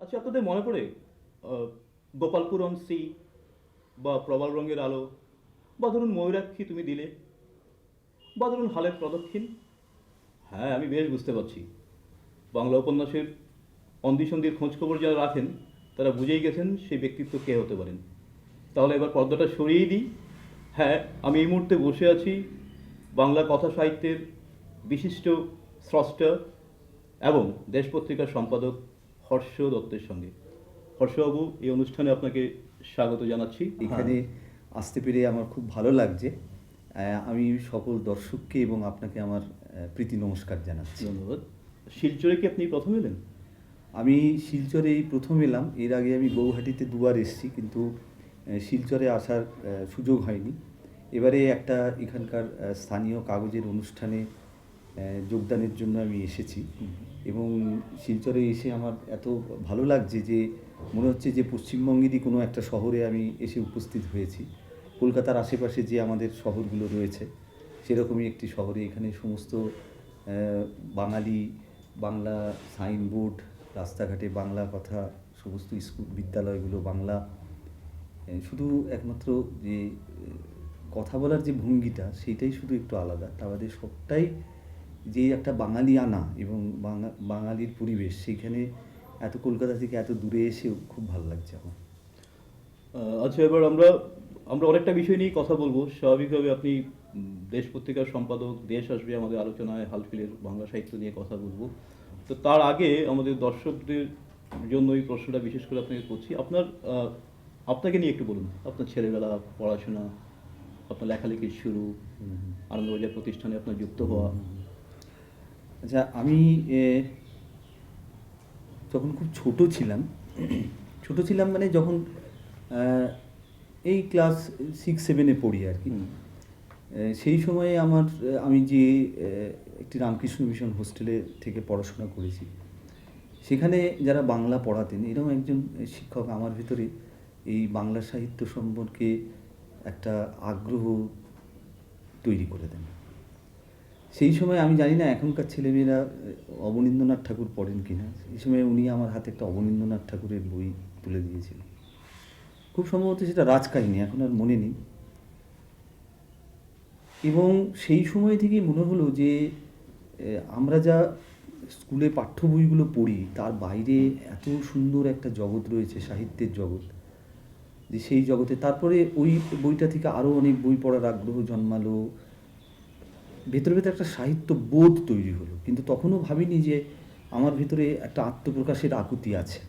আচ্ছা, আপনাদের মনে পড়ে আহ, গোপালপুরম সি বা প্রবাল রঙের আলো বা ধরুন ময়ূরাক্ষী তুমি দিলে বা ধরুন হালের প্রদক্ষিণ? হ্যাঁ, আমি বেশ বুঝতে পারছি। বাংলা উপন্যাসের অন্দিসন্ধির খোঁজখবর যারা রাখেন তারা বুঝেই গেছেন সেই ব্যক্তিত্ব কে হতে পারেন। তাহলে এবার পর্দাটা সরিয়েই দিই। হ্যাঁ, আমি এই মুহূর্তে বসে আছি বাংলা কথা সাহিত্যের বিশিষ্ট স্রষ্টা এবং দেশ পত্রিকার সম্পাদক হর্ষ দত্তের সঙ্গে। হর্ষবাবু, এই অনুষ্ঠানে আপনাকে স্বাগত জানাচ্ছি। হ্যাঁ, এখানে আসতে পেরে আমার খুব ভালো লাগছে। আমি সকল দর্শককে এবং আপনাকে আমার প্রীতি নমস্কার জানাচ্ছি। ধন্যবাদ। শিলচরে কি আপনি প্রথম এলেন? আমি শিলচরে এই প্রথম এলাম। এর আগে আমি গৌহাটিতে দুবার এসেছি, কিন্তু শিলচরে আসার সুযোগ হয়নি। এবারে একটা এখানকার স্থানীয় কাগজের অনুষ্ঠানে যোগদানের জন্য আমি এসেছি এবং শিলচরে এসে আমার এত ভালো লাগছে যে মনে হচ্ছে যে পশ্চিমবঙ্গেরই কোনো একটা শহরে আমি এসে উপস্থিত হয়েছি। কলকাতার আশেপাশে যে আমাদের শহরগুলো রয়েছে সেরকমই একটি শহরে। এখানে সমস্ত বাঙালি, বাংলা সাইনবোর্ড, রাস্তাঘাটে বাংলা কথা, সমস্ত স্কুল বিদ্যালয়গুলো বাংলা। শুধু একমাত্র যে কথা বলার যে ভঙ্গিটা সেইটাই শুধু একটু আলাদা, তা বাদে সবটাই যে একটা বাঙালিয়ানা এবং বাঙালির পরিবেশ। সেইখানে এত কলকাতা থেকে এত দূরে এসেও খুব ভালো লাগছে আমার। আচ্ছা, এবার আমরা আমরা অনেকটা বিষয় নিয়েই কথা বলবো। স্বাভাবিকভাবে আপনি দেশ পত্রিকার সম্পাদক, দেশ আসবে আমাদের আলোচনায়, হালফিলের বাংলা সাহিত্য নিয়ে কথা বলবো। তো তার আগে আমাদের দর্শকদের জন্য এই প্রশ্নটা বিশেষ করে আপনাকে করছি। আপনাকে নিয়ে একটু বলুন। আপনার ছেলেবেলা, পড়াশোনা, আপনার লেখালেখির শুরু, আনন্দবাজার প্রতিষ্ঠানে আপনার যুক্ত হওয়া। আচ্ছা, আমি যখন খুব ছোট ছিলাম মানে যখন এই ক্লাস 6-7-এ পড়ি আর কি। সেই সময়ে আমি যে একটি রামকৃষ্ণ মিশন হোস্টেলে থেকে পড়াশোনা করেছি, সেখানে যারা বাংলা পড়াতেন এরকম একজন শিক্ষক আমার ভিতরে এই বাংলা সাহিত্য সম্পর্কে একটা আগ্রহ তৈরি করে দেন। সেই সময় আমি জানি না এখনকার ছেলেমেয়েরা অবনীন্দ্রনাথ ঠাকুর পড়েন কিনা। এই সময় উনি আমার হাতে একটা অবনীন্দ্রনাথ ঠাকুরের বই তুলে দিয়েছিলেন। খুব সম্ভবত সেটা রাজকাহিনী, এখন আর মনে নেই। এবং সেই সময় থেকেই মনে হলো যে আমরা যা স্কুলে পাঠ্য বইগুলো পড়ি তার বাইরে এত সুন্দর একটা জগৎ রয়েছে, সাহিত্যের জগৎ, যে সেই জগতে তারপরে ওই বইটা থেকে আরও অনেক বই পড়ার আগ্রহ জন্মালো। ভেতরে ভেতরে একটা সাহিত্য বোধ তৈরি হলো, কিন্তু তখনও ভাবিনি যে আমার ভেতরে একটা আত্মপ্রকাশের আকুতি আছে,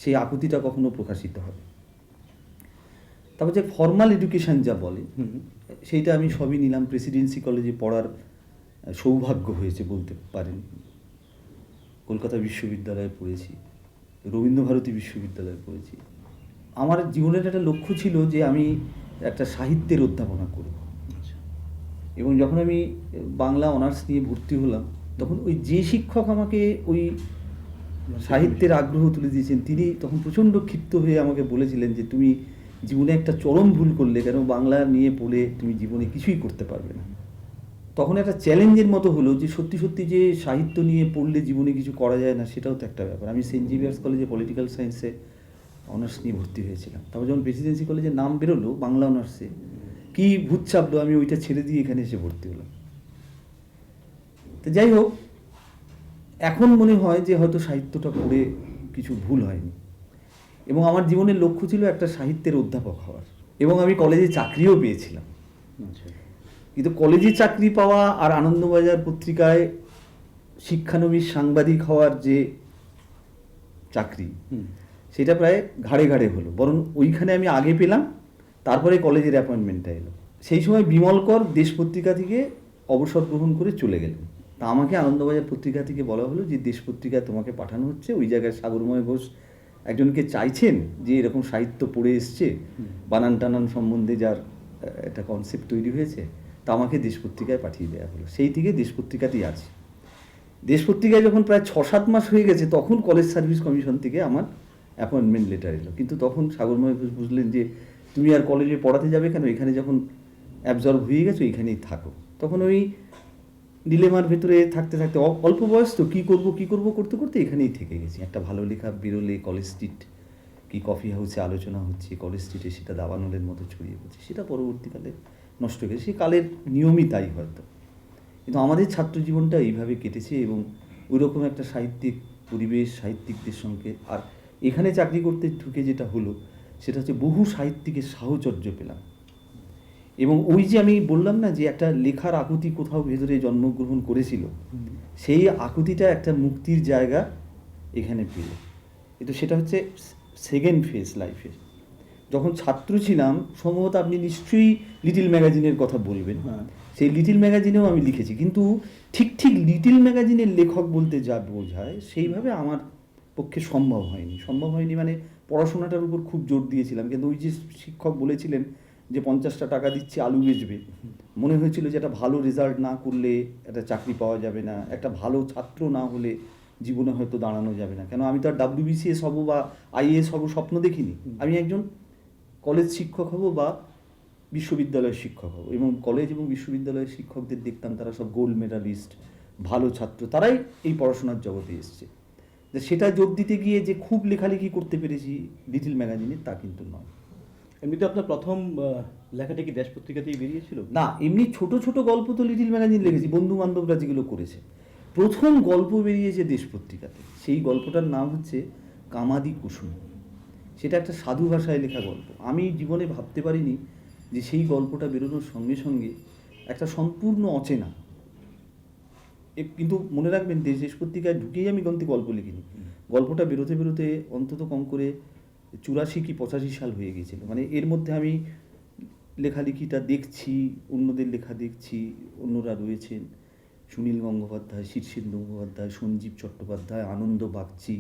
সেই আকুতিটা কখনো প্রকাশিত হবে। তারপর যে ফর্মাল এডুকেশান যা বলে সেইটা আমি সবই নিলাম। প্রেসিডেন্সি কলেজে পড়ার সৌভাগ্য হয়েছে বলতে পারেন। কলকাতা বিশ্ববিদ্যালয়ে পড়েছি, রবীন্দ্রভারতী বিশ্ববিদ্যালয়ে পড়েছি। আমার জীবনের একটা লক্ষ্য ছিল যে আমি একটা সাহিত্যের অধ্যাপনা করব। এবং যখন আমি বাংলা অনার্স নিয়ে ভর্তি হলাম, তখন ওই যে শিক্ষক আমাকে ওই সাহিত্যের আগ্রহ তুলে দিয়েছেন, তিনি তখন প্রচণ্ড ক্ষিপ্ত হয়ে আমাকে বলেছিলেন যে তুমি জীবনে একটা চরম ভুল করলে, কেন বাংলা নিয়ে পড়ে তুমি জীবনে কিছুই করতে পারবে না। তখন একটা চ্যালেঞ্জের মতো হলো যে সত্যি সত্যি যে সাহিত্য নিয়ে পড়লে জীবনে কিছু করা যায় না, সেটাও তো একটা ব্যাপার। আমি সেন্ট জেভিয়ার্স কলেজে পলিটিক্যাল সায়েন্সে অনার্স নিয়ে ভর্তি হয়েছিলাম। তারপর যখন প্রেসিডেন্সি কলেজের নাম বেরোলো বাংলা অনার্সে, কী ভূত চাপলো, আমি ওইটা ছেড়ে দিয়ে এখানে এসে ভর্তি হলাম। তো যাই হোক, এখন মনে হয় যে হয়তো সাহিত্যটা পড়ে কিছু ভুল হয়নি। এবং আমার জীবনের লক্ষ্য ছিল একটা সাহিত্যের অধ্যাপক হওয়ার, এবং আমি কলেজে চাকরিও পেয়েছিলাম। কিন্তু কলেজে চাকরি পাওয়া আর আনন্দবাজার পত্রিকায় শিক্ষানবিশ সাংবাদিক হওয়ার যে চাকরি, সেটা প্রায় ঘাড়ে ঘাড়ে হলো। বরং ওইখানে আমি আগে পেলাম, তারপরে কলেজের অ্যাপয়েন্টমেন্টটা এলো। সেই সময় বিমলকর দেশ পত্রিকা থেকে অবসর গ্রহণ করে চলে গেলেন। তা আমাকে আনন্দবাজার পত্রিকা থেকে বলা হলো যে দেশ পত্রিকায় তোমাকে পাঠানো হচ্ছে। ওই জায়গায় সাগরময় ঘোষ একজনকে চাইছেন যে এরকম সাহিত্য পড়ে এসছে, বানান টানান সম্বন্ধে যার একটা কনসেপ্ট তৈরি হয়েছে, তা আমাকে দেশ পত্রিকায় পাঠিয়ে দেওয়া হলো। সেই থেকে দেশ পত্রিকাতেই আছে। দেশ পত্রিকায় যখন প্রায় 6-7 মাস হয়ে গেছে, তখন কলেজ সার্ভিস কমিশন থেকে আমার অ্যাপয়েন্টমেন্ট লেটার এলো। কিন্তু তখন সাগরময় ঘোষ বুঝলেন যে তুমি আর কলেজে পড়াতে যাবে কেন, এখানে যখন অ্যাবজর্ব হয়ে গেছো এখানেই থাকো। তখন ওই ডিলেমার ভেতরে থাকতে থাকতে অল্প বয়স তো কী করব করতে করতে এখানেই থেকে গেছি। একটা ভালো লেখা বেরোলে কলেজ স্ট্রিট কি কফি হাউসে আলোচনা হচ্ছে, কলেজ স্ট্রিটে সেটা দাবানলের মতো ছড়িয়ে পড়ছে, সেটা পরবর্তীকালে নষ্ট হয়ে গেছে। সে কালের নিয়মই তাই হয়তো, কিন্তু আমাদের ছাত্র জীবনটা এইভাবে কেটেছে এবং ওই রকম একটা সাহিত্যিক পরিবেশ, সাহিত্যিকদের সঙ্গে। আর এখানে চাকরি করতে ঢুকে যেটা হলো সেটা হচ্ছে বহু সাহিত্যিকের সাহচর্য পেলাম। এবং ওই যে আমি বললাম না যে একটা লেখার আকুতি কোথাও ভেতরে জন্মগ্রহণ করেছিল, সেই আকুতিটা একটা মুক্তির জায়গা এখানে পেল। কিন্তু সেটা হচ্ছে সেকেন্ড ফেজ লাইফে। যখন ছাত্র ছিলাম সম্ভবত আপনি নিশ্চয়ই লিটিল ম্যাগাজিনের কথা বলবেন, সেই লিটিল ম্যাগাজিনেও আমি লিখেছি, কিন্তু ঠিক লিটিল ম্যাগাজিনের লেখক বলতে যা বোঝায় সেইভাবে আমার পক্ষে সম্ভব হয়নি মানে পড়াশোনাটার উপর খুব জোর দিয়েছিলাম, কিন্তু ওই যে শিক্ষক বলেছিলেন যে 50টা টাকা দিচ্ছি আলু বেচবে, মনে হয়েছিল যে একটা ভালো রেজাল্ট না করলে একটা চাকরি পাওয়া যাবে না, একটা ভালো ছাত্র না হলে জীবনে হয়তো দাঁড়ানো যাবে না। কেন আমি তো আর WBCS হব বা IAS হব স্বপ্ন দেখিনি। আমি একজন কলেজ শিক্ষক হব বা বিশ্ববিদ্যালয়ের শিক্ষক হব, এবং কলেজ এবং বিশ্ববিদ্যালয়ের শিক্ষকদের দেখতাম তারা সব গোল্ড মেডালিস্ট, ভালো ছাত্র, তারাই এই পড়াশোনার জগতে এসছে। সেটা যোগ দিতে গিয়ে যে খুব লেখালেখি করতে পেরেছি লিটিল ম্যাগাজিনে তা কিন্তু নয়। এমনিতে আপনার প্রথম লেখাটা কি দেশ পত্রিকাতেই বেরিয়েছিল? না, এমনি ছোট ছোট গল্প তো লিটিল ম্যাগাজিন লিখেছি, বন্ধু বান্ধবরা যেগুলো করেছে। প্রথম গল্প বেরিয়েছে দেশ পত্রিকাতে, সেই গল্পটার নাম হচ্ছে কামাদি কুসুম। সেটা একটা সাধু ভাষায় লেখা গল্প। আমি জীবনে ভাবতে পারিনি যে সেই গল্পটা বেরোনোর সঙ্গে সঙ্গে একটা সম্পূর্ণ অচেনা, কিন্তু মনে রাখবেন দেশ পত্রিকায় ঢুকেই আমি গল্প লিখিনি। গল্পটা বেরোতে বেরোতে অন্তত কম করে 84 কি 85 সাল হয়ে গিয়েছিল। মানে এর মধ্যে আমি লেখালেখিটা দেখছি, অন্যদের লেখা দেখছি, অন্যরা রয়েছেন, সুনীল গঙ্গোপাধ্যায়, শীর্ষেন্দু মুখোপাধ্যায়, সঞ্জীব চট্টোপাধ্যায়, আনন্দ বাগচি,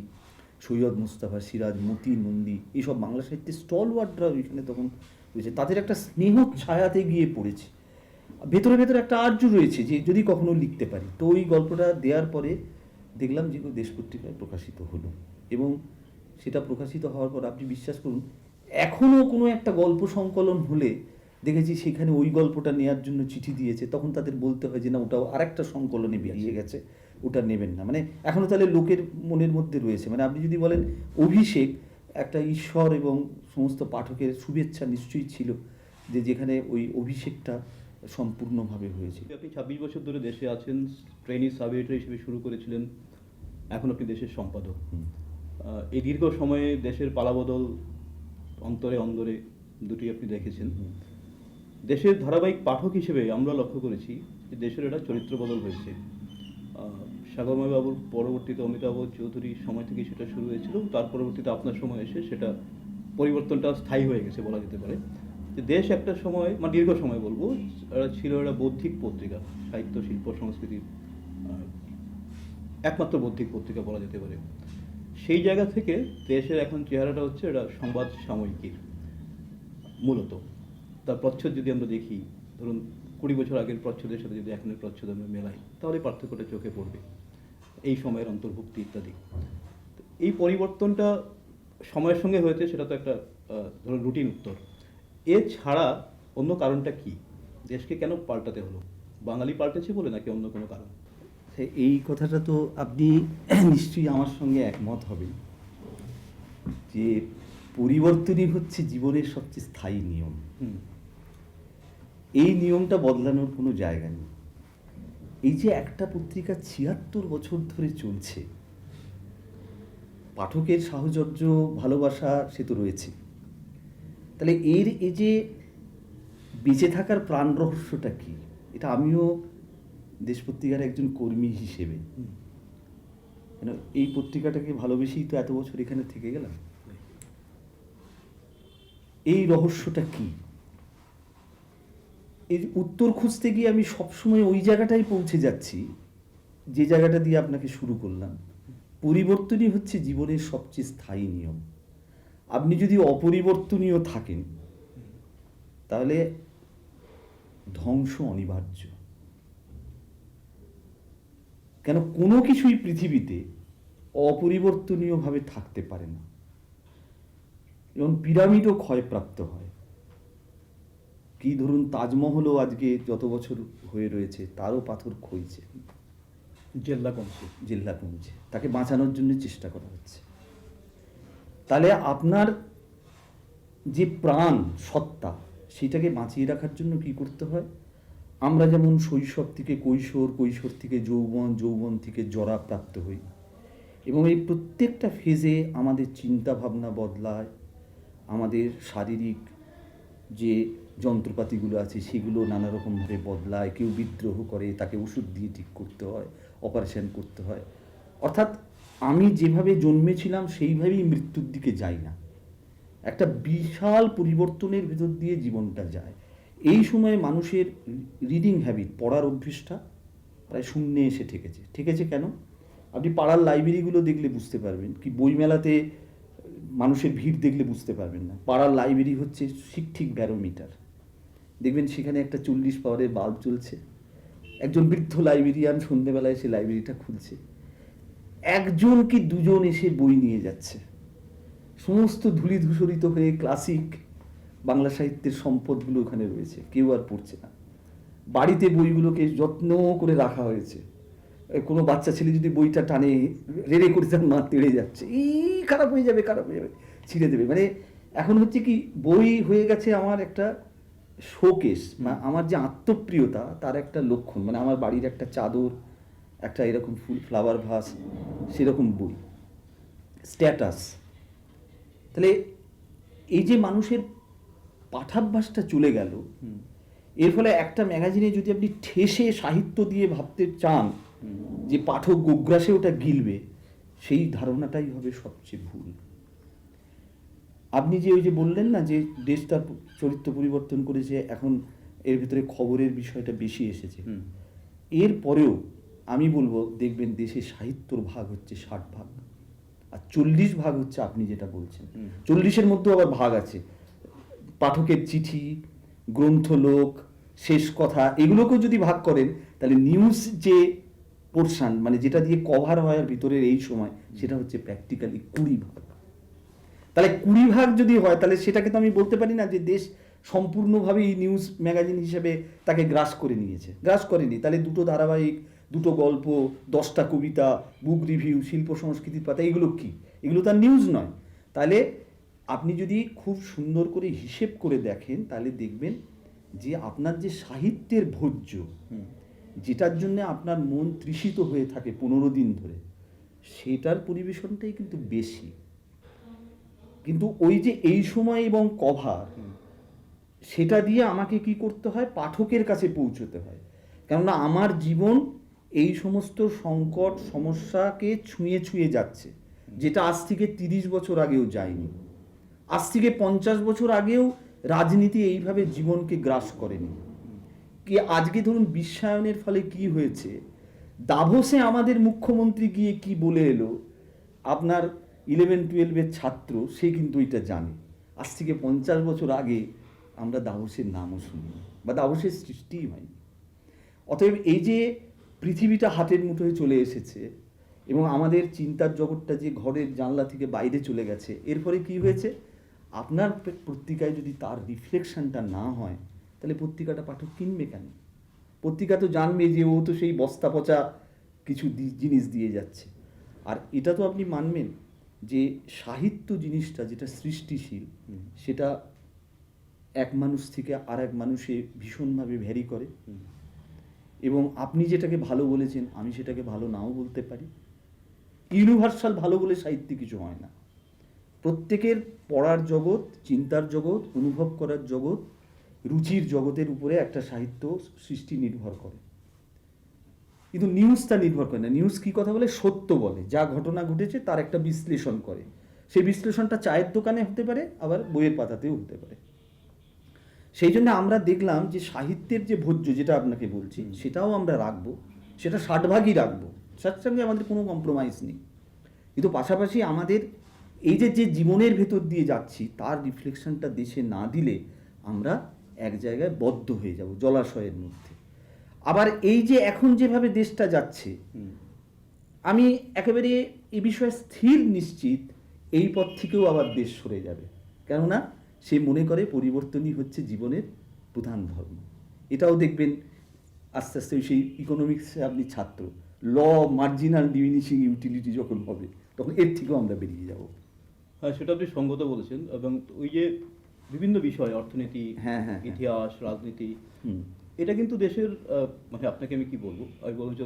সৈয়দ মুস্তাফা সিরাজ, মতি নন্দী, এইসব বাংলা সাহিত্যের স্টলওয়ার্ডরা এখানে তখন রয়েছে। তাদের একটা স্নেহ ছায়াতে গিয়ে পড়েছে, ভেতরে ভেতরে একটা আর্য রয়েছে যে যদি কখনো লিখতে পারি। তো ওই গল্পটা দেওয়ার পরে দেখলাম যে দেশ পত্রিকায় প্রকাশিত হলো, এবং সেটা প্রকাশিত হওয়ার পর আপনি বিশ্বাস করুন এখনও কোনো একটা গল্প সংকলন হলে দেখেছি সেখানে ওই গল্পটা নেওয়ার জন্য চিঠি দিয়েছে, তখন তাদের বলতে হয় যে না ওটাও আরেকটা সংকলনে বেরিয়ে গেছে, ওটা নেবেন না। মানে এখনও তাহলে লোকের মনের মধ্যে রয়েছে। মানে আপনি যদি বলেন অভিষেক, একটা ঈশ্বর এবং সমস্ত পাঠকের শুভেচ্ছা নিশ্চয়ই ছিল যে যেখানে ওই অভিষেকটা সম্পূর্ণভাবে হয়েছিল। আপনি 26 বছর ধরে দেশে আছেন, ট্রেনি সাব এডিটর হিসেবে শুরু করেছিলেন, এখন আপনি দেশের সম্পাদক। এই দীর্ঘ সময়ে দেশের পালাবদল অন্তরে অন্দরে দুটি আপনি দেখেছেন। দেশের ধারাবাহিক পাঠক হিসেবে আমরা লক্ষ্য করেছি যে দেশের একটা চরিত্র বদল হয়েছে। সাগরময় বাবুর পরবর্তীতে অমিতাভ চৌধুরীর সময় থেকে সেটা শুরু হয়েছিল, তার পরবর্তীতে আপনার সময় এসে সেটা পরিবর্তনটা স্থায়ী হয়ে গেছে বলা যেতে পারে। যে দেশ একটা সময়, মানে দীর্ঘ সময় বলবো, ছিল একটা বৌদ্ধিক পত্রিকা, সাহিত্য শিল্প সংস্কৃতির একমাত্র বৌদ্ধিক পত্রিকা বলা যেতে পারে। সেই জায়গা থেকে দেশের এখন চেহারাটা হচ্ছে এটা সংবাদ সাময়িকীর মূলত। তার প্রচ্ছদ যদি আমরা দেখি, ধরুন 20 বছর আগের প্রচ্ছদের সাথে যদি এখনের প্রচ্ছদ আমরা মেলাই, তাহলে পার্থক্যটা চোখে পড়বে, এই সময়ের অন্তর্ভুক্তি ইত্যাদি। এই পরিবর্তনটা সময়ের সঙ্গে হয়েছে, সেটা তো একটা ধরুন রুটিন উত্তর। এছাড়া অন্য কারণটা কি? দেশকে কেন পাল্টাতে হলো? বাঙালি পাল্টেছে বলে নাকি অন্য কোনো কারণ? এই কথাটা তো আপনি নিশ্চয়ই আমার সঙ্গে একমত হবেন যে পরিবর্তনই হচ্ছে জীবনের সবচেয়ে স্থায়ী নিয়ম। এই নিয়মটা বদলানোর কোনো জায়গা নেই। এই যে একটা পত্রিকা 76 বছর ধরে চলছে, পাঠকের সাহচর্য, ভালোবাসা সে তো রয়েছে, তাহলে এর এই যে বেঁচে থাকার প্রাণ রহস্যটা কি? এটা আমিও দেশ পত্রিকার একজন কর্মী হিসেবে, এই পত্রিকাটাকে ভালোবেসেই তো এত বছর এখানে থেকে গেলাম। এই রহস্যটা কি? এই উত্তর খুঁজতে গিয়ে আমি সবসময় ওই জায়গাটাই পৌঁছে যাচ্ছি যে জায়গাটা দিয়ে আপনাকে শুরু করলাম। পরিবর্তনই হচ্ছে জীবনের সবচেয়ে স্থায়ী নিয়ম। আপনি যদি অপরিবর্তনীয় থাকেন তাহলে ধ্বংস অনিবার্য। কেন কোনো কিছুই পৃথিবীতে অপরিবর্তনীয়ভাবে থাকতে পারে না। যেমন পিরামিডও ক্ষয়প্রাপ্ত হয়, কি ধরুন তাজমহলও আজকে যত বছর হয়ে রয়েছে তারও পাথর ক্ষয়ছে। জেল্লা কমছে। জেল্লা কমছে, তাকে বাঁচানোর জন্য চেষ্টা করা হচ্ছে। তাহলে আপনার যে প্রাণ সত্তা, সেটাকে বাঁচিয়ে রাখার জন্য কি করতে হয়? আমরা যেমন শৈশব থেকে কৈশোর, কৈশোর থেকে যৌবন, যৌবন থেকে জরা প্রাপ্ত হই, এবং এই প্রত্যেকটা ফেজে আমাদের চিন্তা ভাবনা বদলায়, আমাদের শারীরিক যে যন্ত্রপাতিগুলো আছে সেগুলো নানা রকমভাবে বদলায়, কেউ বিদ্রোহ করে, তাকে ওষুধ দিয়ে ঠিক করতে হয়, অপারেশন করতে হয়। অর্থাৎ আমি যেভাবে জন্মেছিলাম সেইভাবেই মৃত্যুর দিকে যাই না, একটা বিশাল পরিবর্তনের ভেতর দিয়ে জীবনটা যায়। এই সময়ে মানুষের রিডিং হ্যাবিট, পড়ার অভ্যেসটা প্রায় শূন্যে এসে ঠেকেছে। কেন? আপনি পাড়ার লাইব্রেরিগুলো দেখলে বুঝতে পারবেন, কি বইমেলাতে মানুষের ভিড় দেখলে বুঝতে পারবেন না। পাড়ার লাইব্রেরি হচ্ছে ঠিক ব্যারোমিটার। দেখবেন সেখানে একটা 40 পাওয়ারের বাল্ব চলছে, একজন বৃদ্ধ লাইব্রেরিয়ান সন্ধ্যেবেলায় এসে লাইব্রেরিটা খুলছে, একজন কি দুজন এসে বই নিয়ে যাচ্ছে। সমস্ত ধূলিধূসরিত হয়ে ক্লাসিক বাংলা সাহিত্যের সম্পদগুলো ওখানে রয়েছে, কেউ আর পড়ছে না। বাড়িতে বইগুলোকে যত্ন করে রাখা হয়েছে। কোনো বাচ্চা ছেলে যদি বইটা টানে, রেড়ে করে তার মা তেড়ে যাচ্ছে, খারাপ হয়ে যাবে, ছিঁড়ে দেবে। মানে এখন হচ্ছে কি, বই হয়ে গেছে আমার একটা শোকেস, আমার যে আত্মপ্রিয়তা তার একটা লক্ষণ। মানে আমার বাড়ির একটা চাদর, একটা এরকম ফুল ফ্লাওয়ার ভাস, সেরকম বই, স্ট্যাটাস। তাহলে এই যে মানুষের পাঠাভ্যাসটা চলে গেল, এর ফলে একটা ম্যাগাজিনে যদি আপনি ঠেসে সাহিত্য দিয়ে ভাবতে চান যে পাঠক গোগ্রাসে ওটা গিলবে, সেই ধারণাটাই হবে সবচেয়ে ভুল। আপনি যে ওই যে বললেন না যে দেশ তার চরিত্র পরিবর্তন করেছে, এখন এর ভিতরে খবরের বিষয়টা বেশি এসেছে, এর পরেও আমি বলবো দেখবেন দেশের সাহিত্যর ভাগ হচ্ছে 60 ভাগ, আর 40 ভাগ হচ্ছে আপনি যেটা বলছেন। 40-এর মধ্যেও আবার ভাগ আছে, পাঠকের চিঠি, গ্রন্থলোক, শেষ কথা, এগুলোকেও যদি ভাগ করেন তাহলে নিউজ যে পোর্শন, মানে যেটা দিয়ে কভার হয় ভিতরের এই সময়, সেটা হচ্ছে প্র্যাকটিক্যালি 20 ভাগ। তাহলে 20 ভাগ যদি হয়, তাহলে সেটাকে তো আমি বলতে পারি না যে দেশ সম্পূর্ণভাবে এই নিউজ ম্যাগাজিন হিসেবে তাকে গ্রাস করে নিয়েছে। গ্রাস করেনি। তাহলে 2টো ধারাবাহিক, 2টো গল্প, 10টা কবিতা, বুক রিভিউ, শিল্প সংস্কৃতির পাতা, এগুলো কি? এগুলো তার নিউজ নয়। তাহলে আপনি যদি খুব সুন্দর করে হিসেব করে দেখেন, তাহলে দেখবেন যে আপনার যে সাহিত্যের ভোজ্য, যেটার জন্য আপনার মন তৃষিত হয়ে থাকে 15 দিন ধরে, সেটার পরিবেশনটাই কিন্তু বেশি। কিন্তু ওই যে এই সময় এবং কভার, সেটা দিয়ে আমাকে কি করতে হয়? পাঠকের কাছে পৌঁছতে হয়। কেননা আমার জীবন এই সমস্ত সংকট সমস্যাকে ছুঁয়ে যাচ্ছে, যেটা আজ থেকে 30 বছর আগেও যায়নি। আজ থেকে 50 বছর আগেও রাজনীতি এইভাবে জীবনকে গ্রাস করেনি। কি আজকে ধরুন বিশ্বায়নের ফলে কি হয়েছে, দাভোসে আমাদের মুখ্যমন্ত্রী গিয়ে কি বলে এলো, আপনার 11-12-এর ছাত্র সে কিন্তু এটা জানে। আজ থেকে 50 বছর আগে আমরা দাভোসের নামও শুনিনি, বা দাভোসের সৃষ্টিই হয়নি। অতএব এই যে পৃথিবীটা হাতের মুঠোয় চলে এসেছে এবং আমাদের চিন্তার জগৎটা যে ঘরের জানলা থেকে বাইরে চলে গেছে, এরপরে কি হয়েছে? আপনার পত্রিকায় যদি তার রিফ্লেকশনটা না হয়, তাহলে পত্রিকাটা পাঠক কিনবে কেন? পত্রিকা তো জানবে যে ও তো সেই বস্তা পচা কিছু জিনিস দিয়ে যাচ্ছে। আর এটা তো আপনি মানবেন যে সাহিত্য জিনিসটা যেটা সৃষ্টিশীল, সেটা এক মানুষ থেকে আর এক মানুষে ভীষণভাবে ভ্যারি করে, এবং আপনি যেটাকে ভালো বলেছেন আমি সেটাকে ভালো নাও বলতে পারি। ইউনিভার্সাল ভালো বলে সাহিত্যে কিছু হয় না। প্রত্যেকের পড়ার জগৎ, চিন্তার জগৎ, অনুভব করার জগৎ, রুচির জগতের উপরে একটা সাহিত্য সৃষ্টি নির্ভর করে। কিন্তু নিউজটা নির্ভর করে না। নিউজ কি কথা বলে? সত্য বলে, যা ঘটনা ঘটেছে তার একটা বিশ্লেষণ করে। সেই বিশ্লেষণটা চায়ের দোকানে হতে পারে, আবার বইয়ের পাতাতেও হতে পারে। সেই জন্য আমরা দেখলাম যে সাহিত্যের যে ভোজ্য, যেটা আপনাকে বলছি, সেটাও আমরা রাখবো, সেটা 60 ভাগই রাখবো, তার সঙ্গে আমাদের কোনো কম্প্রোমাইজ নেই। কিন্তু পাশাপাশি আমাদের এই যে জীবনের ভেতর দিয়ে যাচ্ছি, তার রিফ্লেকশনটা দেশে না দিলে আমরা এক জায়গায় বদ্ধ হয়ে যাব, জলাশয়ের মধ্যে। আবার এই যে এখন যেভাবে দেশটা যাচ্ছে, আমি একেবারে এ বিষয়ে স্থির নিশ্চিত এই পথ থেকেও আবার দেশ সরে যাবে। কেননা সে মনে করে পরিবর্তনই হচ্ছে জীবনের প্রধান ধর্ম। এটাও দেখবেন আস্তে আস্তে সেই ইকোনমিক্সে আপনি ছাত্র, ল মার্জিনাল ডিমিনিশিং ইউটিলিটি যখন হবে তখন এর থেকেও আমরা বেরিয়ে যাব। হ্যাঁ, সেটা আপনি সঙ্গত বলেছেন। এবং ওই যে বিভিন্ন বিষয়, অর্থনীতি, হ্যাঁ। ইতিহাস, রাজনীতি, হুম এটা কিন্তু দেশের মানে আপনাকে আমি কি বলবো, আমি বলবো যে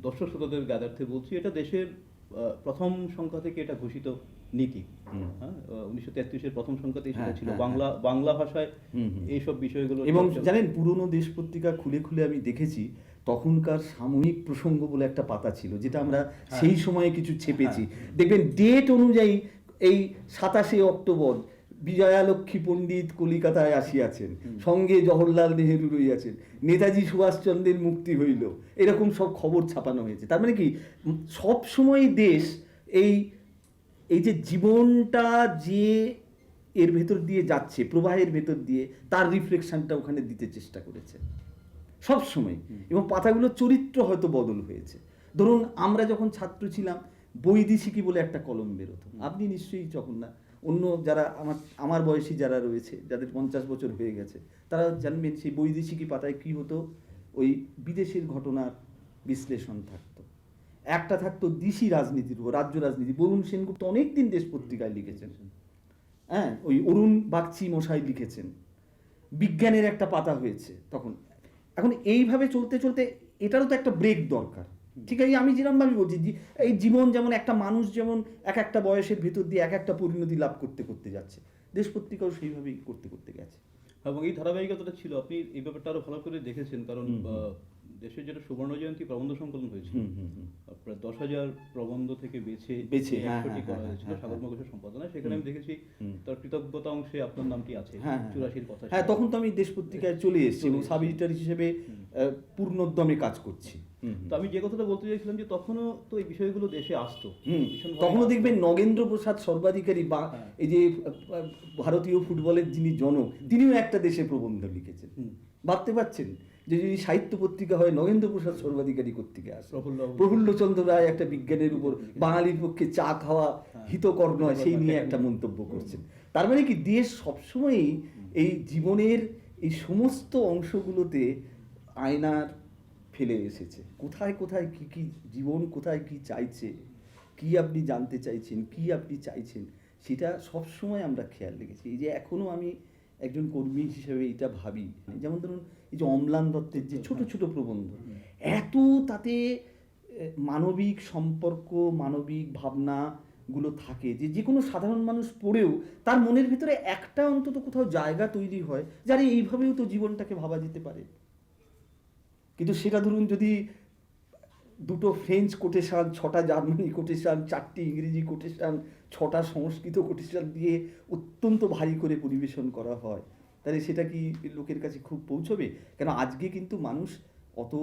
দর্শক শ্রোতাদের জ্ঞাতার্থে বলছি, এটা দেশের প্রথম সংখ্যা থেকে এটা ঘোষিত নীতি। হুম। হ্যাঁ, 1933-এর প্রথম সংখ্যাতেই সেটা হ্যাঁ, ছিল। হ্যাঁ, বাংলা ভাষায় হুম, হুম। এইসব বিষয়গুলো এবং চর্চা- জানেন পুরনো দেশ পত্রিকা খুলে খুলে আমি দেখেছি তখনকার সাময়িক প্রসঙ্গ বলে একটা পাতা ছিল, যেটা আমরা সেই সময়ে কিছু ছেপেছি। দেখবেন ডেট অনুযায়ী এই 27শে অক্টোবর বিজয়ালক্ষ্মী পণ্ডিত কলিকাতায় আসিয়াছেন, সঙ্গে জওহরলাল নেহেরু রইয়াছেন, নেতাজি সুভাষচন্দ্রের মুক্তি হইল, এরকম সব খবর ছাপানো হয়েছে। তার মানে কি সব সময় দেশ এই এই যে জীবনটা যে এর ভেতর দিয়ে যাচ্ছে, প্রবাহের ভেতর দিয়ে, তার রিফ্লেকশনটা ওখানে দিতে চেষ্টা করেছে সব সময়। এবং পাতাগুলোর চরিত্র হয়তো বদল হয়েছে। ধরুন আমরা যখন ছাত্র ছিলাম বৈদেশিকী বলে একটা কলম বেরোতো, আপনি নিশ্চয়ই যখন না, অন্য যারা আমার বয়সী যারা রয়েছে, যাদের 50 বছর হয়ে গেছে, তারা জানবেন সেই বৈদেশিকী পাতায় কি হতো, ওই বিদেশের ঘটনার বিশ্লেষণ থাকতো। একটা থাকতো দেশি রাজনীতির উপর, রাজ্য রাজনীতি। বরুণ সেনগুপ্ত অনেকদিন দেশ পত্রিকায় লিখেছেন, হ্যাঁ, ওই অরুণ বাগচি মশাই লিখেছেন। বিজ্ঞানের একটা পাতা হয়েছে তখন। এখন এইভাবে চলতে চলতে এটারও তো একটা ব্রেক দরকার। ঠিক আছে, আমি যেরকমভাবে বলছি এই জীবন যেমন একটা মানুষ যেমন এক একটা বয়সের ভিতর দিয়ে এক একটা পরিণতি লাভ করতে করতে যাচ্ছে, দেশ পত্রিকাও সেইভাবেই করতে করতে গেছে। এবং এই ধারাবাহিকতাটা ছিল। আপনি এই ব্যাপারটা আরো ভালো করে দেখেছেন, কারণ দেশের যেটা সুবর্ণ জয়ন্তী প্রবন্ধ সংকলন হয়েছিল, প্রায় 10,000 প্রবন্ধ থেকে বেছে হ্যাঁ, 100টি করা হ্যাঁ, হয়েছিল হ্যাঁ, সাগর মহাশয়ের সম্পাদনায়। সেখানে আমি দেখেছি তার কৃতজ্ঞতা অংশে আপনার নামটি আছে। হ্যাঁ 84-র কথা হ্যাঁ, ছিল। তখন তো আমি দেশ পত্রিকায় চলে এসেছি এবং সাব এডিটর হিসেবে পূর্ণোদ্যমে কাজ করছি। তো আমি যে কথাটা বলতে চাইছিলাম যে তখনও তো এই বিষয়গুলো দেশে আসতো ভীষণভাবে তখনও আসতো। দেখবেন নগেন্দ্র প্রসাদ সর্বাধিকারী বা এই যে ভারতীয় ফুটবলের যিনি জনক, তিনিও একটা দেশে প্রবন্ধ লিখেছেন। ভাবতে পারছেন যে যদি সাহিত্য পত্রিকা হয় নগেন্দ্র প্রসাদ সর্বাধিকারী কোত্থেকে আসে? প্রফুল্লচন্দ্র রায় একটা বিজ্ঞানের উপর বাঙালির পক্ষে চা খাওয়া হিতকর নয় সেই নিয়ে একটা মন্তব্য করছেন। তার মানে কি দেশ সবসময়ই এই জীবনের এই সমস্ত অংশগুলোতে আয়নার ফেলে এসেছে। কোথায় কোথায় কি কি জীবন, কোথায় কি চাইছে, কি আপনি জানতে চাইছেন, কি আপনি চাইছেন, সেটা সবসময় আমরা খেয়াল রেখেছি। এই যে এখনো আমি একজন কর্মী হিসেবে এটা ভাবি, যেমন ধরুন এই যে অম্লান দত্তের যে ছোট ছোট প্রবন্ধ, এত তাতে মানবিক সম্পর্ক, মানবিক ভাবনাগুলো থাকে যে যে কোনো সাধারণ মানুষ পড়েও তার মনের ভিতরে একটা অন্তত কোথাও জায়গা তৈরি হয়, যারা এইভাবেও তো জীবনটাকে ভাবা যেতে পারে। কিন্তু সেটা ধরুন যদি দুটো ফ্রেঞ্চ কোটেশন, 6টা জার্মানি কোটেশন, 4টি ইংরেজি কোটেশন, 6টা সংস্কৃত কোটেশন দিয়ে অত্যন্ত ভারী করে পরিবেশন করা হয়, তাহলে সেটা কি লোকের কাছে খুব পৌঁছবে? কেন আজকে কিন্তু মানুষ অত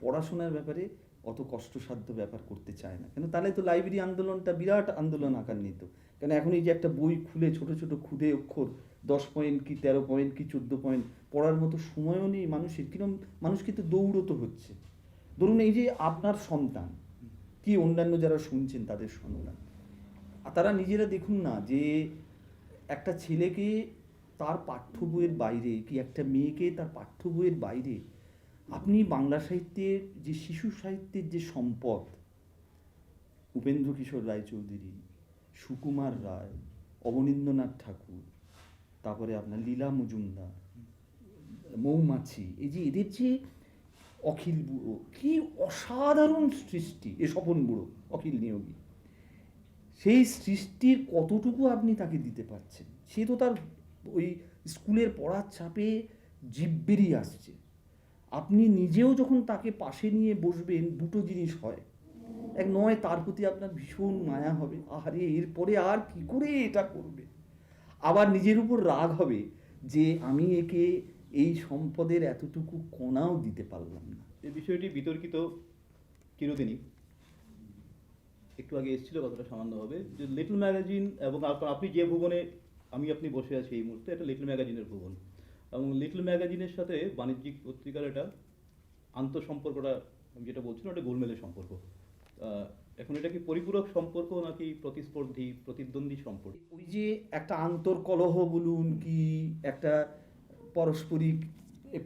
পড়াশোনার ব্যাপারে অত কষ্টসাধ্য ব্যাপার করতে চায় না। কেন তাহলে তো লাইব্রেরি আন্দোলনটা বিরাট আন্দোলন আকার নিত। কেন এখন এই যে একটা বই খুলে ছোট ছোট ক্ষুদে অক্ষর 10 পয়েন্ট কি 13 পয়েন্ট কি 14 পয়েন্ট পড়ার মতো সময়ও নেই মানুষের। কিরকম মানুষ কিন্তু দৌড়তো হচ্ছে। ধরুন এই যে আপনার সন্তান কি অন্যান্য যারা শুনছেন তাদের সন্তান, তারা নিজেরা দেখুন না যে একটা ছেলেকে তার পাঠ্য বইয়ের বাইরে কি একটা মেয়েকে তার পাঠ্য বইয়ের বাইরে আপনি বাংলা সাহিত্যের যে শিশু সাহিত্যের যে সম্পদ, উপেন্দ্র কিশোর রায়চৌধুরী, সুকুমার রায়, অবনীন্দ্রনাথ ঠাকুর, তারপরে আপনার লীলা মজুমদার, মৌমাছি, এই যে এদের যে অখিল বুড়ো, কি অসাধারণ সৃষ্টি, এ স্বপন বুড়ো, অখিল নিয়োগী, সেই সৃষ্টির কতটুকু আপনি তাকে দিতে পারছেন? সে তো তার ওই স্কুলের পড়ার চাপে জিভ বেরিয়ে আসছে। আপনি নিজেও যখন তাকে পাশে নিয়ে বসবেন, দুটো জিনিস হয়, এক নয় তার প্রতি আপনার ভীষণ মায়া হবে, আরে এরপরে আর কি করে এটা করবে, আবার নিজের উপর রাগ হবে যে আমি একে এই সম্পদের এতটুকু কণাও দিতে পারলাম না। এই বিষয়টি বিতর্কিত চিরদিনই। একটু আগে এসেছিল কথাটা সামান্যভাবে, যে লিটল ম্যাগাজিন এবং আপনি যে ভুবনে আপনি বসে আছি এই মুহূর্তে, এটা লিটল ম্যাগাজিনের ভুবন, এবং লিটল ম্যাগাজিনের সাথে বাণিজ্যিক পত্রিকার এটা আন্তঃসম্পর্কটা আমি যেটা বলছিলাম, এটা গোলমেলের সম্পর্ক। এখন এটা কি পরিপূরক সম্পর্ক নাকি প্রতিস্পর্ধী প্রতিদ্বন্দ্বী সম্পর্ক? ওই যে একটা আন্তর্কলহ বলুন কি একটা পারস্পরিক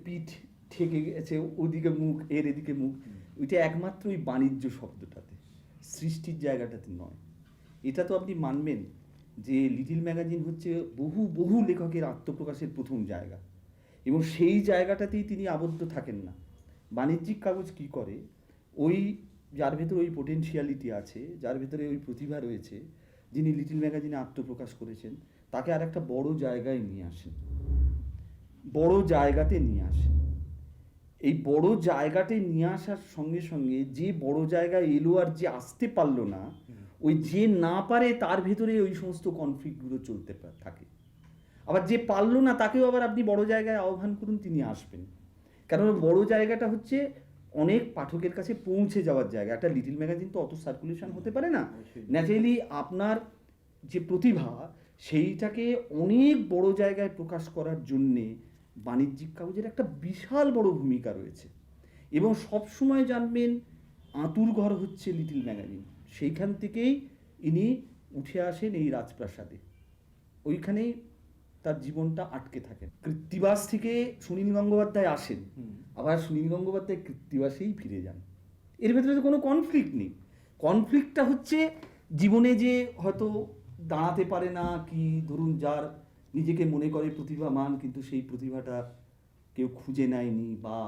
পিঠ ঠেকে গেছে, ওদিকে মুখ এর এদিকে মুখ, ওইটা একমাত্র ওই বাণিজ্য শব্দটাতে, সৃষ্টির জায়গাটাতে নয়। এটা তো আপনি মানবেন যে লিটিল ম্যাগাজিন হচ্ছে বহু বহু লেখকের আত্মপ্রকাশের প্রথম জায়গা, এবং সেই জায়গাটাতেই তিনি আবদ্ধ থাকেন না। বাণিজ্যিক কাগজ কি করে, ওই যার ভেতরে ওই পোটেনশিয়ালিটি আছে, যার ভেতরে ওই প্রতিভা রয়েছে, যিনি লিটিল ম্যাগাজিনে আত্মপ্রকাশ করেছেন, তাকে আর একটা বড় জায়গায় নিয়ে আসেন, বড় জায়গাতে নিয়ে আসেন। এই বড় জায়গাতে নিয়ে আসার সঙ্গে সঙ্গে যে বড় জায়গায় এলো আর যে আসতে পারলো না, ওই যে না পারে তার ভেতরে ওই সমস্ত কনফ্লিক্টগুলো চলতে থাকে। আবার যে পারলো না তাকেও আবার আপনি বড় জায়গায় আহ্বান করুন, তিনি আসবেন। কারণ বড় জায়গাটা হচ্ছে অনেক পাঠকের কাছে পৌঁছে যাওয়ার জায়গা। একটা লিটিল ম্যাগাজিন তো অত সার্কুলেশন হতে পারে না। ন্যাচারালি আপনার যে প্রতিভা সেইটাকে অনেক বড় জায়গায় প্রকাশ করার জন্যে বাণিজ্যিক কাগজের একটা বিশাল বড় ভূমিকা রয়েছে। এবং সবসময় জানবেন আঁতুর ঘর হচ্ছে লিটিল ম্যাগাজিন। সেইখান থেকেই ইনি উঠে আসেন এই রাজপ্রাসাদে, ওইখানেই তার জীবনটা আটকে থাকেন। কৃত্তিবাস থেকে সুনীল গঙ্গোপাধ্যায় আসেন, আবার সুনীল গঙ্গোপাধ্যায় কৃত্তিবাসেই ফিরে যান। এর ভেতরে তো কোনো কনফ্লিক্ট নেই। কনফ্লিক্টটা হচ্ছে জীবনে যে হয়তো দাঁড়াতে পারে না, কি ধরুন যার নিজেকে মনে করে প্রতিভাবান কিন্তু সেই প্রতিভাটা কেউ খুঁজে নেয়নি, বা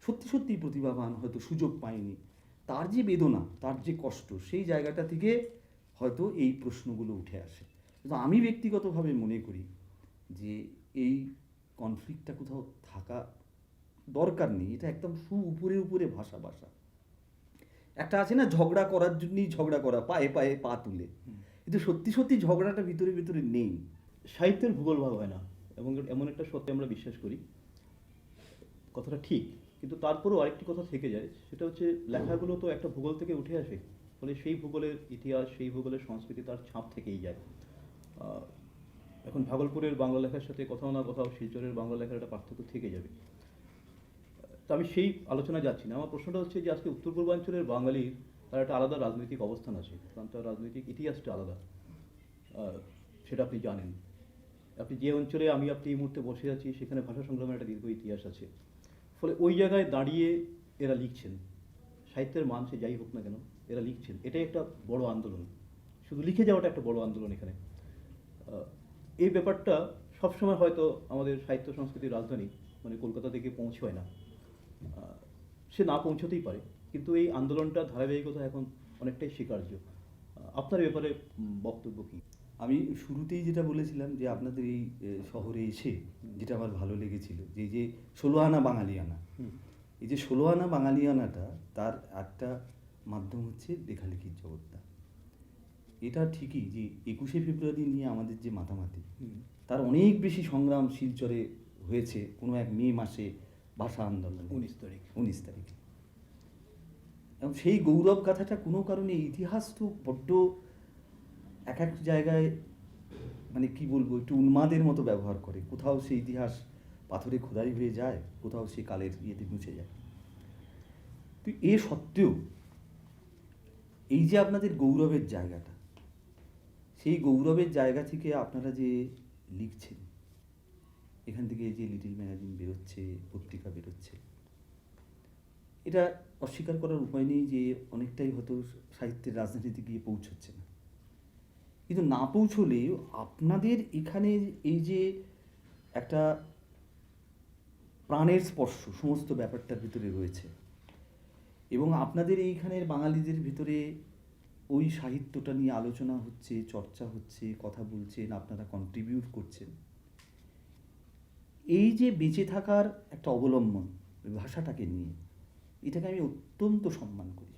সত্যি সত্যি প্রতিভাবান হয়তো সুযোগ পায়নি, তার যে বেদনা, তার যে কষ্ট, সেই জায়গাটা থেকে হয়তো এই প্রশ্নগুলো উঠে আসে। কিন্তু আমি ব্যক্তিগতভাবে মনে করি যে এই কনফ্লিক্টটা কোথাও থাকা দরকার নেই। এটা একদম উপরে উপরে ভাষা। একটা আছে না, ঝগড়া করার জন্যই ঝগড়া করা, পায়ে পায়ে পা তুলে, কিন্তু সত্যি সত্যি ঝগড়াটা ভিতরে ভিতরে নেই। সাহিত্যের ভূগোল ভাগ হয় না, এবং এমন একটা সত্যি আমরা বিশ্বাস করি, কথাটা ঠিক, কিন্তু তারপরেও আরেকটি কথা থেকে যায়, সেটা হচ্ছে লেখাগুলো তো একটা ভূগোল থেকে উঠে আসে, ফলে সেই ভূগোলের ইতিহাস, সেই ভূগোলের সংস্কৃতি তার ছাপ থেকেই যায়। এখন ভাগলপুরের বাংলা লেখার সাথে কোথাও না কোথাও শিলচরের বাংলা লেখার একটা পার্থক্য থেকে যাবে। তো আমি সেই আলোচনায় যাচ্ছি না। আমার প্রশ্নটা হচ্ছে যে আজকে উত্তর পূর্বাঞ্চলের বাঙালির তার একটা আলাদা রাজনৈতিক অবস্থান আছে, কারণ তার রাজনৈতিক ইতিহাসটা আলাদা, সেটা আপনি জানেন। আপনি যে অঞ্চলে আপনি এই মুহূর্তে বসে আছি, সেখানে ভাষা সংগ্রামের একটা দীর্ঘ ইতিহাস আছে। ফলে ওই জায়গায় দাঁড়িয়ে এরা লিখছেন, সাহিত্যের মান সে যাই হোক না কেন, এরা লিখছেন, এটাই একটা বড় আন্দোলন। শুধু লিখে যাওয়াটা একটা বড় আন্দোলন এখানে। এই ব্যাপারটা সবসময় হয়তো আমাদের সাহিত্য সংস্কৃতির রাজধানী মানে কলকাতা থেকে পৌঁছয় না, সে না পৌঁছতেই পারে, কিন্তু এই আন্দোলনটার ধারাবাহিকতা এখন অনেকটাই স্বীকার্য। আপনার ব্যাপারে বক্তব্য কী? আমি শুরুতেই যেটা বলেছিলাম যে আপনাদের এই শহরে এসে যেটা আমার ভালো লেগেছিল, যে এই যে 16 আনা বাঙালিয়ানা, এই যে 16 আনা বাঙালিয়ানাটা তার একটা মাধ্যম হচ্ছে লেখালেখির জগৎটা। এটা ঠিকই যে 21শে ফেব্রুয়ারি নিয়ে আমাদের যে মাতামাতি, তার অনেক বেশি সংগ্রাম শিলচরে হয়েছে কোনো এক মে মাসে ভাষা আন্দোলন 19 তারিখে। এবং সেই গৌরব গাথাটা কোনো কারণে ইতিহাস তো বড্ড এক এক জায়গায় মানে কি বলবো, একটু উন্মাদের মতো ব্যবহার করে। কোথাও সেই ইতিহাস পাথরে খোদাই হয়ে যায়, কোথাও সে কালের ইয়েতে মুছে যায়। তো এ সত্ত্বেও এই যে আপনাদের গৌরবের জায়গাটা, সেই গৌরবের জায়গা থেকে আপনারা যে লিখছেন, এখান থেকে যে লিটিল ম্যাগাজিন বেরোচ্ছে, পত্রিকা বেরোচ্ছে, এটা অস্বীকার করার উপায় নেই যে অনেকটাই হয়তো সাহিত্যের রাজনীতিতে গিয়ে পৌঁছচ্ছে না। কিন্তু না পৌঁছলেও আপনাদের এখানে এই যে একটা প্রাণের স্পর্শ সমস্ত ব্যাপারটার ভিতরে রয়েছে, এবং আপনাদের এইখানের বাঙালিদের ভিতরে ওই সাহিত্যটা নিয়ে আলোচনা হচ্ছে, চর্চা হচ্ছে, কথা বলছেন, আপনারা কন্ট্রিবিউট করছেন, এই যে বেঁচে থাকার একটা অবলম্বন ভাষাটাকে নিয়ে, এটাকে আমি অত্যন্ত সম্মান করি।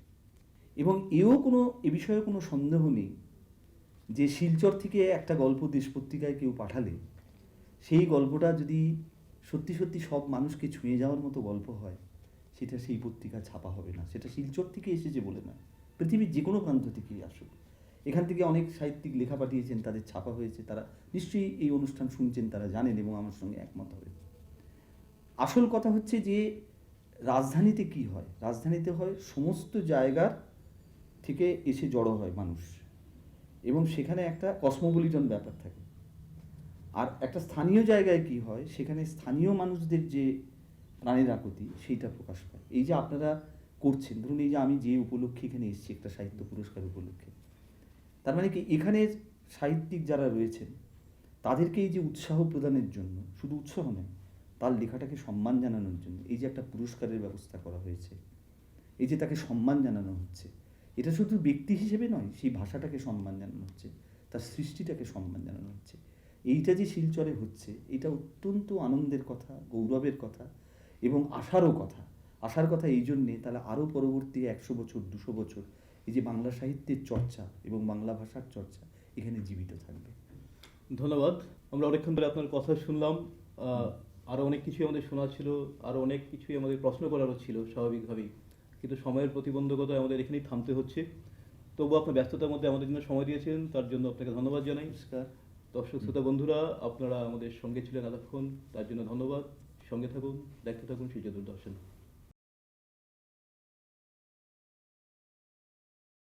এবং এ বিষয়ে কোনো সন্দেহ নেই যে শিলচর থেকে একটা গল্প দেশ পত্রিকায় কেউ পাঠালে সেই গল্পটা যদি সত্যি সত্যি সব মানুষকে ছুঁয়ে যাওয়ার মতো গল্প হয়, সেটা সেই পত্রিকা ছাপা হবে না। সেটা শিলচর থেকে এসেছে বলে নয়, পৃথিবীর যে কোনো প্রান্ত থেকেই আসুক। এখান থেকে অনেক সাহিত্যিক লেখা পাঠিয়েছেন, তাদের ছাপা হয়েছে, তারা নিশ্চয়ই এই অনুষ্ঠান শুনছেন, তারা জানেন এবং আমার সঙ্গে একমত হবে। আসল কথা হচ্ছে যে রাজধানীতে কি হয়, রাজধানীতে হয় সমস্ত জায়গার থেকে এসে জড়ো হয় মানুষ, এবং সেখানে একটা কসমোপলিটন ব্যাপার থাকে। আর একটা স্থানীয় জায়গায় কি হয়, সেখানে স্থানীয় মানুষদের যে প্রাণের আকুতি সেইটা প্রকাশ পায়। এই যে আপনারা করছেন, ধরুন এই যে আমি যে উপলক্ষে এখানে এসেছি একটা সাহিত্য পুরস্কার উপলক্ষে, তার মানে কি এখানে সাহিত্যিক যারা রয়েছেন তাদেরকে এই যে উৎসাহ প্রদানের জন্য, শুধু উৎসাহ নয়, তার লেখাটাকে সম্মান জানানোর জন্য এই যে একটা পুরস্কারের ব্যবস্থা করা হয়েছে, এই যে তাকে সম্মান জানানো হচ্ছে, এটা শুধু ব্যক্তি হিসেবে নয়, সেই ভাষাটাকে সম্মান জানানো হচ্ছে, তার সৃষ্টিটাকে সম্মান জানানো হচ্ছে। এইটা যে শিলচরে হচ্ছে এটা অত্যন্ত আনন্দের কথা, গৌরবের কথা এবং আশার কথা এই জন্যে তাহলে আরও পরবর্তী 100 বছর 200 বছর এই যে বাংলা সাহিত্যের চর্চা এবং বাংলা ভাষার চর্চা এখানে জীবিত থাকবে। ধন্যবাদ। আমরা অনেকক্ষণ ধরে আপনার কথা শুনলাম। আরও অনেক কিছুই আমাদের শোনার ছিল, আরও অনেক কিছুই আমাদের প্রশ্ন করারও ছিল স্বাভাবিকভাবেই, কিন্তু সময়ের প্রতিবন্ধকতায় আমাদের এখানেই থামতে হচ্ছে। তবু আপনার ব্যস্ততার মধ্যে আমাদের জন্য সময় দিয়েছেন, তার জন্য আপনাকে ধন্যবাদ জানাই। নমস্কার। দর্শক শ্রোতা বন্ধুরা, আপনারা আমাদের সঙ্গে ছিলেন এতক্ষণ, তার জন্য ধন্যবাদ। সঙ্গে থাকুন, দেখতে থাকুন শিলচর দূরদর্শন।